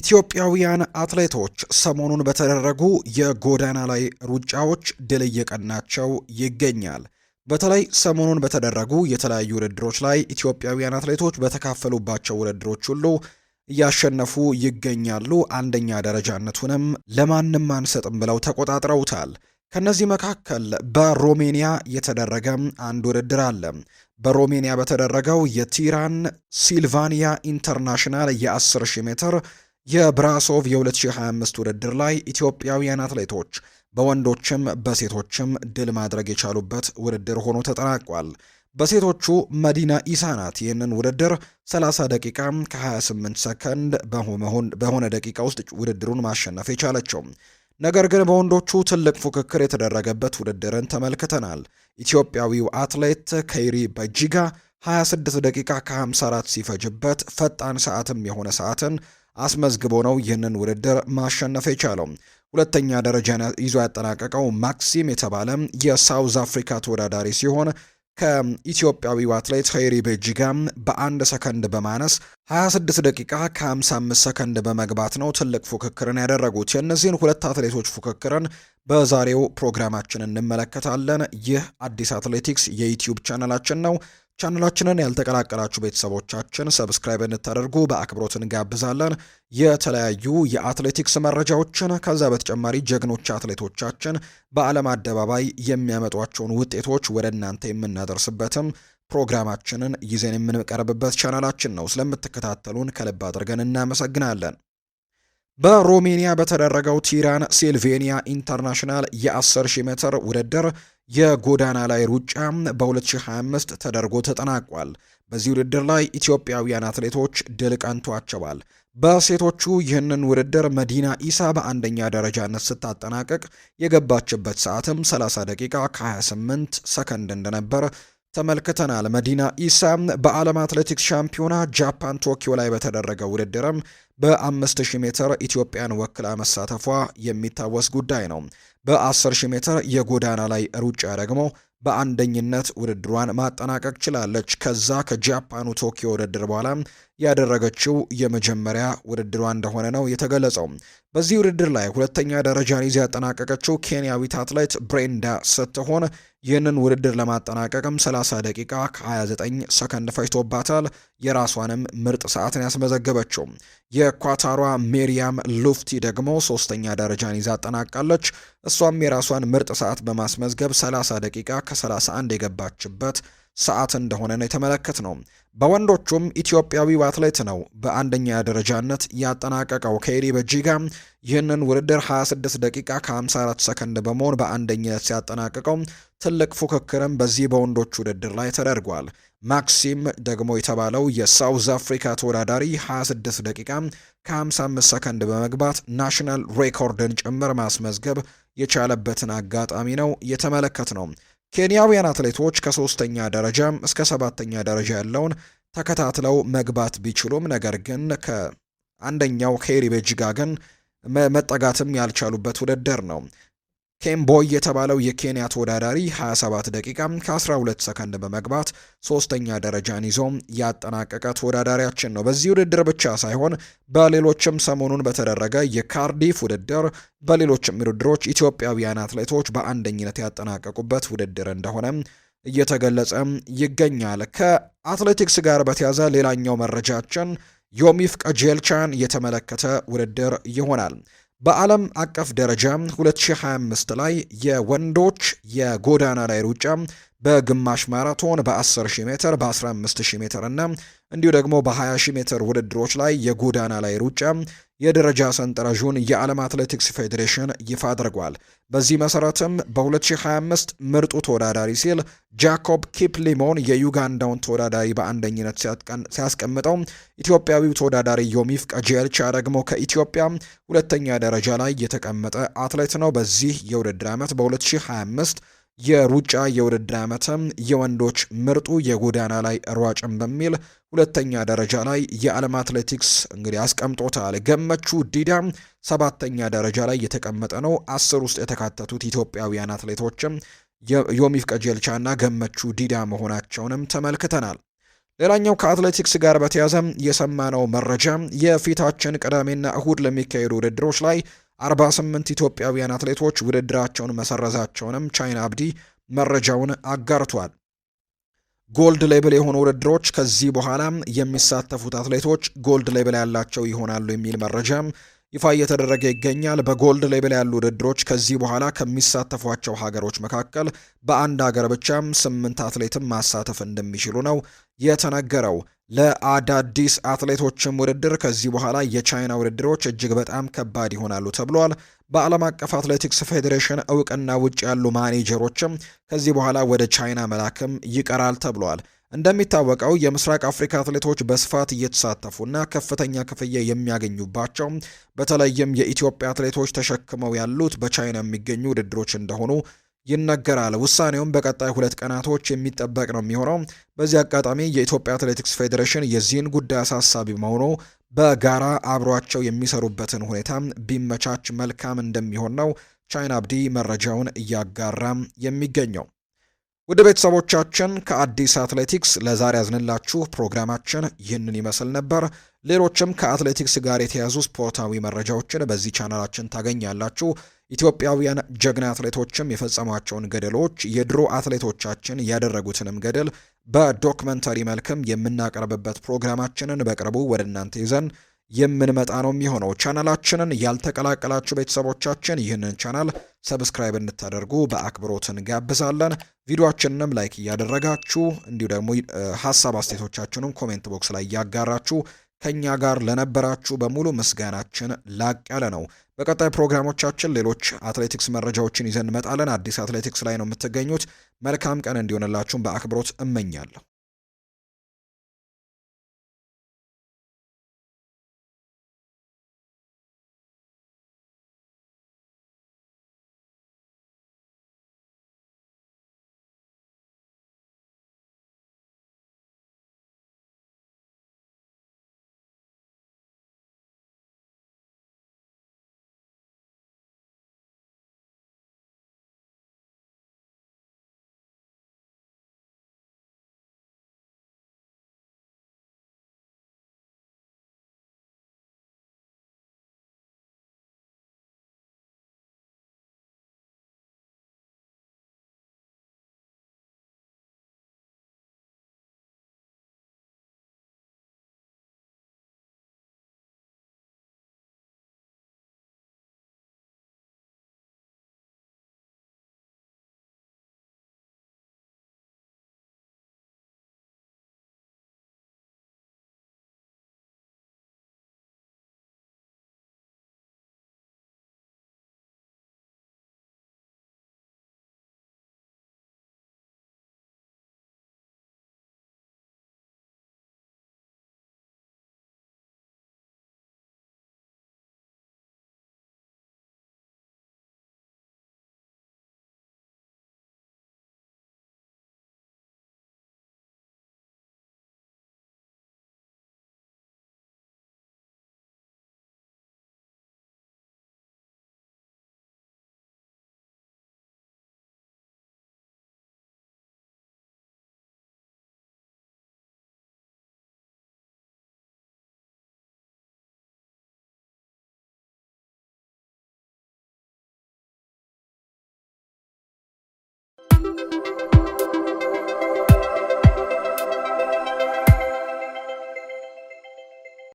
ኢትዮጵያውያን አትሌቶች ሰሞኑን በተደረጉ የጎዳና ላይ ሩጫዎች ድል እየቀናቸው ይገኛል። በተለይ ሰሞኑን በተደረጉ የተለያዩ ውድድሮች ላይ ኢትዮጵያውያን አትሌቶች በተካፈሉባቸው ውድድሮች ሁሉ እያሸነፉ ይገኛሉ። አንደኛ ደረጃነቱንም ለማንም አንሰጥም ብለው ተቆጣጥረውታል። ከነዚህ መካከል በሮሜኒያ የተደረገ አንድ ውድድር አለ። በሮሜኒያ በተደረገው የቲራን ሲልቫኒያ ኢንተርናሽናል የ10,000 ሜትር የብራሶቭ የ2025 ውድድር ላይ ኢትዮጵያውያን አትሌቶች በወንዶችም በሴቶችም ድል ማድረግ የቻሉበት ውድድር ሆኖ ተጠናቋል። በሴቶቹ መዲና ኢሳ ናት ይህንን ውድድር 30 ደቂቃ ከ28 ሰከንድ በሆነ ደቂቃ ውስጥ ውድድሩን ማሸነፍ የቻለችው። ነገር ግን በወንዶቹ ትልቅ ፉክክር የተደረገበት ውድድርን ተመልክተናል። ኢትዮጵያዊው አትሌት ከይሪ በጂጋ 26 ደቂቃ ከ54 ሲፈጅበት ፈጣን ሰዓትም የሆነ ሰዓትን አስመዝግቦ ነው ይህንን ውድድር ማሸነፍ የቻለው። ሁለተኛ ደረጃን ይዞ ያጠናቀቀው ማክሲም የተባለ የሳውዝ አፍሪካ ተወዳዳሪ ሲሆን ከኢትዮጵያዊው አትሌት ኸይሪ ቤጂጋ በአንድ ሰከንድ በማነስ 26 ደቂቃ ከ55 ሰከንድ በመግባት ነው ትልቅ ፉክክርን ያደረጉት። የእነዚህን ሁለት አትሌቶች ፉክክርን በዛሬው ፕሮግራማችን እንመለከታለን። ይህ አዲስ አትሌቲክስ የዩቲዩብ ቻናላችን ነው። ቻናላችንን ያልተቀላቀላችሁ ቤተሰቦቻችን ሰብስክራይብ እንድታደርጉ በአክብሮት እንጋብዛለን። የተለያዩ የአትሌቲክስ መረጃዎችን ከዛ በተጨማሪ ጀግኖች አትሌቶቻችን በዓለም አደባባይ የሚያመጧቸውን ውጤቶች ወደ እናንተ የምናደርስበትም ፕሮግራማችንን ይዘን የምንቀርብበት ቻናላችን ነው። ስለምትከታተሉን ከልብ አድርገን እናመሰግናለን። በሮሜኒያ በተደረገው ቲራን ሲልቬኒያ ኢንተርናሽናል የ10,000 ሜትር ውድድር የጎዳና ላይ ሩጫ በ2025 ተደርጎ ተጠናቋል። በዚህ ውድድር ላይ ኢትዮጵያውያን አትሌቶች ድል ቀንቷቸዋል። በሴቶቹ ይህንን ውድድር መዲና ኢሳ በአንደኛ ደረጃነት ስታጠናቀቅ የገባችበት ሰዓትም 30 ደቂቃ ከ28 ሰከንድ እንደነበር ተመልክተናል። መዲና ኢሳ በዓለም አትሌቲክስ ሻምፒዮና ጃፓን ቶኪዮ ላይ በተደረገ ውድድርም በ5000 ሜትር ኢትዮጵያን ወክላ መሳተፏ የሚታወስ ጉዳይ ነው። በ10,000 ሜትር የጎዳና ላይ ሩጫ ደግሞ በአንደኝነት ውድድሯን ማጠናቀቅ ችላለች። ከዛ ከጃፓኑ ቶኪዮ ውድድር በኋላ ያደረገችው የመጀመሪያ ውድድሯ እንደሆነ ነው የተገለጸው። በዚህ ውድድር ላይ ሁለተኛ ደረጃን ይዛ ያጠናቀቀችው ኬንያዊት አትሌት ብሬንዳ ስትሆን ይህንን ውድድር ለማጠናቀቅም 30 ደቂቃ ከ29 ሰከንድ ፈጅቶባታል። የራሷንም ምርጥ ሰዓትን ያስመዘገበችው የኳታሯ ሜሪያም ሉፍቲ ደግሞ ሶስተኛ ደረጃን ይዛ አጠናቃለች። እሷም የራሷን ምርጥ ሰዓት በማስመዝገብ 30 ደቂቃ ከ31 የገባችበት ሰዓት እንደሆነ ነው የተመለከትነው። በወንዶቹም ኢትዮጵያዊው አትሌት ነው በአንደኛ ደረጃነት ያጠናቀቀው። ከይሪ በጂጋ ይህንን ውድድር 26 ደቂቃ ከ54 ሰከንድ በመሆን በአንደኝነት ሲያጠናቅቀው ትልቅ ፉክክርም በዚህ በወንዶች ውድድር ላይ ተደርጓል። ማክሲም ደግሞ የተባለው የሳውዝ አፍሪካ ተወዳዳሪ 26 ደቂቃ ከ55 ሰከንድ በመግባት ናሽናል ሬኮርድን ጭምር ማስመዝገብ የቻለበትን አጋጣሚ ነው የተመለከትነው። ኬንያውያን አትሌቶች ከሶስተኛ ደረጃ እስከ 7ኛ ደረጃ ያለውን ተከታትለው መግባት ቢችሉም ነገር ግን ከአንደኛው ኬሪ ቤጂጋ ግን መጠጋትም ያልቻሉበት ውድድር ነው። ኬምቦይ የተባለው የኬንያ ተወዳዳሪ 27 ደቂቃ ከ12 ሰከንድ በመግባት ሶስተኛ ደረጃን ይዞ ያጠናቀቀ ተወዳዳሪያችን ነው። በዚህ ውድድር ብቻ ሳይሆን በሌሎችም ሰሞኑን በተደረገ የካርዲፍ ውድድር፣ በሌሎችም ውድድሮች ኢትዮጵያውያን አትሌቶች በአንደኝነት ያጠናቀቁበት ውድድር እንደሆነ እየተገለጸ ይገኛል። ከአትሌቲክስ ጋር በተያዘ ሌላኛው መረጃችን ዮሚፍ ቀጀልቻን የተመለከተ ውድድር ይሆናል። በዓለም አቀፍ ደረጃ 2025 ላይ የወንዶች የጎዳና ላይ ሩጫ በግማሽ ማራቶን በ10,000 ሜትር በ15,000 ሜትር እና እንዲሁ ደግሞ በ20,000 ሜትር ውድድሮች ላይ የጎዳና ላይ ሩጫ የደረጃ ሰንጠረዡን የዓለም አትሌቲክስ ፌዴሬሽን ይፋ አድርጓል። በዚህ መሰረትም በ2025 ምርጡ ተወዳዳሪ ሲል ጃኮብ ኪፕሊሞን የዩጋንዳውን ተወዳዳሪ በአንደኝነት ሲያስቀምጠው፣ ኢትዮጵያዊው ተወዳዳሪ ዮሚፍ ቀጀልቻ ደግሞ ከኢትዮጵያ ሁለተኛ ደረጃ ላይ የተቀመጠ አትሌት ነው። በዚህ የውድድር ዓመት በ2025 የሩጫ የውድድር ዓመትም የወንዶች ምርጡ የጎዳና ላይ ሯጭም በሚል ሁለተኛ ደረጃ ላይ የዓለም አትሌቲክስ እንግዲህ አስቀምጦታል። ገመቹ ዲዳ 7ኛ ደረጃ ላይ የተቀመጠ ነው። 10 ውስጥ የተካተቱት ኢትዮጵያውያን አትሌቶችም ዮሚፍ ቀጀልቻና ገመቹ ዲዳ መሆናቸውንም ተመልክተናል። ሌላኛው ከአትሌቲክስ ጋር በተያያዘ የሰማነው መረጃ የፊታችን ቅዳሜና እሁድ ለሚካሄዱ ውድድሮች ላይ 48 ኢትዮጵያውያን አትሌቶች ውድድራቸውን መሰረዛቸውንም ቻይና አብዲ መረጃውን አጋርቷል። ጎልድ ሌብል የሆኑ ውድድሮች ከዚህ በኋላ የሚሳተፉት አትሌቶች ጎልድ ሌብል ያላቸው ይሆናሉ የሚል መረጃም ይፋ እየተደረገ ይገኛል። በጎልድ ሌብል ያሉ ውድድሮች ከዚህ በኋላ ከሚሳተፏቸው ሀገሮች መካከል በአንድ ሀገር ብቻም 8 አትሌትም ማሳተፍ እንደሚችሉ ነው የተነገረው። ለአዳዲስ አትሌቶችም ውድድር ከዚህ በኋላ የቻይና ውድድሮች እጅግ በጣም ከባድ ይሆናሉ ተብሏል። በዓለም አቀፍ አትሌቲክስ ፌዴሬሽን እውቅና ውጭ ያሉ ማኔጀሮችም ከዚህ በኋላ ወደ ቻይና መላክም ይቀራል ተብሏል። እንደሚታወቀው የምስራቅ አፍሪካ አትሌቶች በስፋት እየተሳተፉና ከፍተኛ ክፍያ የሚያገኙባቸው በተለይም የኢትዮጵያ አትሌቶች ተሸክመው ያሉት በቻይና የሚገኙ ውድድሮች እንደሆኑ ይነገራል። ውሳኔውም በቀጣይ 2 ቀናቶች የሚጠበቅ ነው የሚሆነው። በዚህ አጋጣሚ የኢትዮጵያ አትሌቲክስ ፌዴሬሽን የዚህን ጉዳይ አሳሳቢ መሆኑ በጋራ አብሯቸው የሚሰሩበትን ሁኔታ ቢመቻች መልካም እንደሚሆን ነው ቻይና አብዲ መረጃውን እያጋራም የሚገኘው። ውድ ቤተሰቦቻችን ከአዲስ አትሌቲክስ ለዛሬ ያዝንላችሁ ፕሮግራማችን ይህንን ይመስል ነበር። ሌሎችም ከአትሌቲክስ ጋር የተያዙ ስፖርታዊ መረጃዎችን በዚህ ቻናላችን ታገኛላችሁ። ኢትዮጵያውያን ጀግና አትሌቶችም የፈጸሟቸውን ገድሎች፣ የድሮ አትሌቶቻችን ያደረጉትንም ገድል በዶክመንተሪ መልክም የምናቀርብበት ፕሮግራማችንን በቅርቡ ወደ እናንተ ይዘን የምንመጣ ነው የሚሆነው። ቻናላችንን ያልተቀላቀላችሁ ቤተሰቦቻችን ይህንን ቻናል ሰብስክራይብ እንድታደርጉ በአክብሮት እንጋብዛለን። ቪዲዮአችንንም ላይክ እያደረጋችሁ እንዲሁ ደግሞ ሀሳብ አስተያየቶቻችሁንም ኮሜንት ቦክስ ላይ እያጋራችሁ ከኛ ጋር ለነበራችሁ በሙሉ ምስጋናችን ላቅ ያለ ነው። በቀጣይ ፕሮግራሞቻችን ሌሎች አትሌቲክስ መረጃዎችን ይዘን እንመጣለን። አዲስ አትሌቲክስ ላይ ነው የምትገኙት። መልካም ቀን እንዲሆንላችሁም በአክብሮት እመኛለሁ።